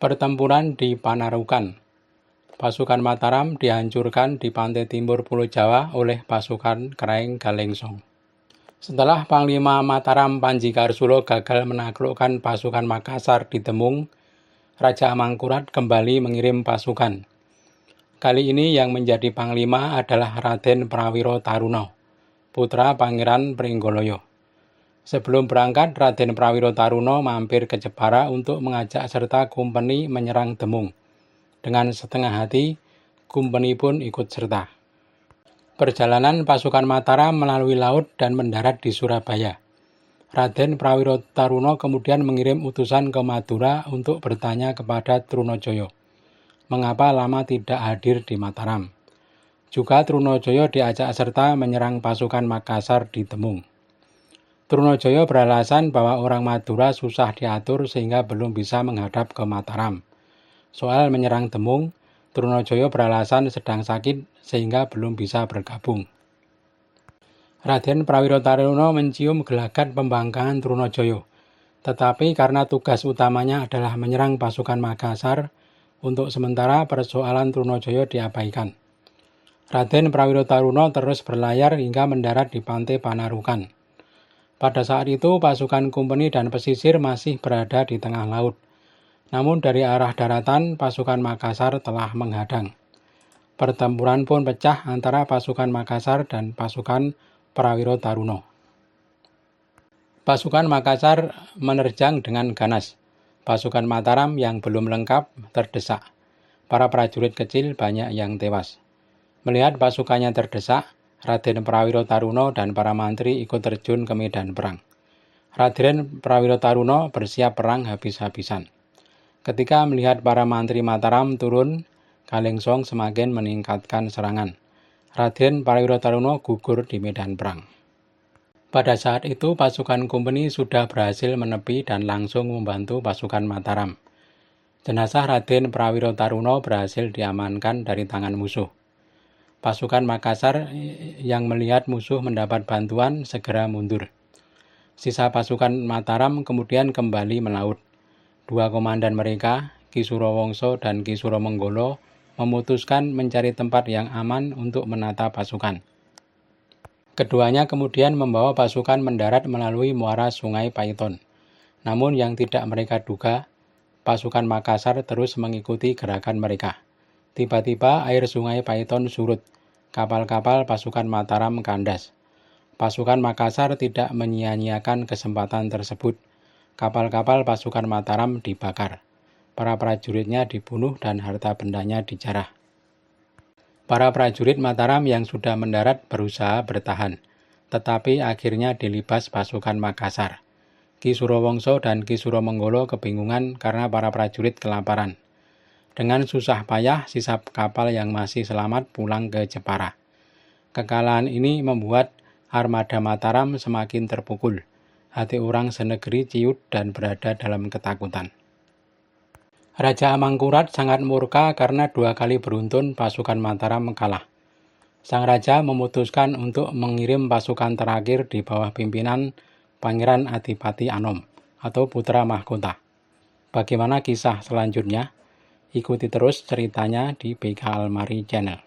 Pertempuran di Panarukan. Pasukan Mataram dihancurkan di pantai timur Pulau Jawa oleh pasukan Kraeng Galengsong. Setelah Panglima Mataram Panji Karsulo gagal menaklukkan pasukan Makassar di Temung, Raja Amangkurat kembali mengirim pasukan. Kali ini yang menjadi panglima adalah Raden Prawiro Taruno, putra Pangeran Pringgoloyo. Sebelum berangkat, Raden Prawiro Taruno mampir ke Jepara untuk mengajak serta kumpeni menyerang Demung. Dengan setengah hati, kumpeni pun ikut serta. Perjalanan pasukan Mataram melalui laut dan mendarat di Surabaya. Raden Prawiro Taruno kemudian mengirim utusan ke Madura untuk bertanya kepada Trunojoyo, mengapa lama tidak hadir di Mataram. Juga Trunojoyo diajak serta menyerang pasukan Makassar di Temung. Trunojoyo beralasan bahwa orang Madura susah diatur sehingga belum bisa menghadap ke Mataram. Soal menyerang Temung, Trunojoyo beralasan sedang sakit sehingga belum bisa bergabung. Raden Prawiro Taruno mencium gelagat pembangkangan Trunojoyo, tetapi karena tugas utamanya adalah menyerang pasukan Makassar, untuk sementara persoalan Trunojoyo diabaikan. Raden Prawiro Taruno terus berlayar hingga mendarat di pantai Panarukan. Pada saat itu pasukan kumpeni dan pesisir masih berada di tengah laut. Namun dari arah daratan pasukan Makassar telah menghadang. Pertempuran pun pecah antara pasukan Makassar dan pasukan Prawiro Taruno. Pasukan Makassar menerjang dengan ganas. Pasukan Mataram yang belum lengkap terdesak. Para prajurit kecil banyak yang tewas. Melihat pasukannya terdesak, Raden Prawiro Taruno dan para mantri ikut terjun ke medan perang. Raden Prawiro Taruno bersiap perang habis-habisan. Ketika melihat para mantri Mataram turun, Galengsong semakin meningkatkan serangan. Raden Prawiro Taruno gugur di medan perang. Pada saat itu pasukan kumpeni sudah berhasil menepi dan langsung membantu pasukan Mataram. Jenazah Raden Prawiro Taruno berhasil diamankan dari tangan musuh. Pasukan Makassar yang melihat musuh mendapat bantuan segera mundur. Sisa pasukan Mataram kemudian kembali melaut. Dua komandan mereka, Ki Surowongso dan Ki Suromenggolo, memutuskan mencari tempat yang aman untuk menata pasukan. Keduanya kemudian membawa pasukan mendarat melalui muara Sungai Paiton. Namun yang tidak mereka duga, pasukan Makassar terus mengikuti gerakan mereka. Tiba-tiba air Sungai Paiton surut. Kapal-kapal pasukan Mataram kandas. Pasukan Makassar tidak menyia-nyiakan kesempatan tersebut. Kapal-kapal pasukan Mataram dibakar. Para prajuritnya dibunuh dan harta bendanya dijarah. Para prajurit Mataram yang sudah mendarat berusaha bertahan, tetapi akhirnya dilibas pasukan Makassar. Ki Surowongso dan Ki Suromenggolo kebingungan karena para prajurit kelaparan. Dengan susah payah, sisa kapal yang masih selamat pulang ke Jepara. Kekalahan ini membuat armada Mataram semakin terpukul. Hati orang senegeri ciut dan berada dalam ketakutan. Raja Amangkurat sangat murka karena 2 kali beruntun pasukan Mataram kalah. Sang raja memutuskan untuk mengirim pasukan terakhir di bawah pimpinan Pangeran Adipati Anom atau putra mahkota. Bagaimana kisah selanjutnya? Ikuti terus ceritanya di BK Almari Channel.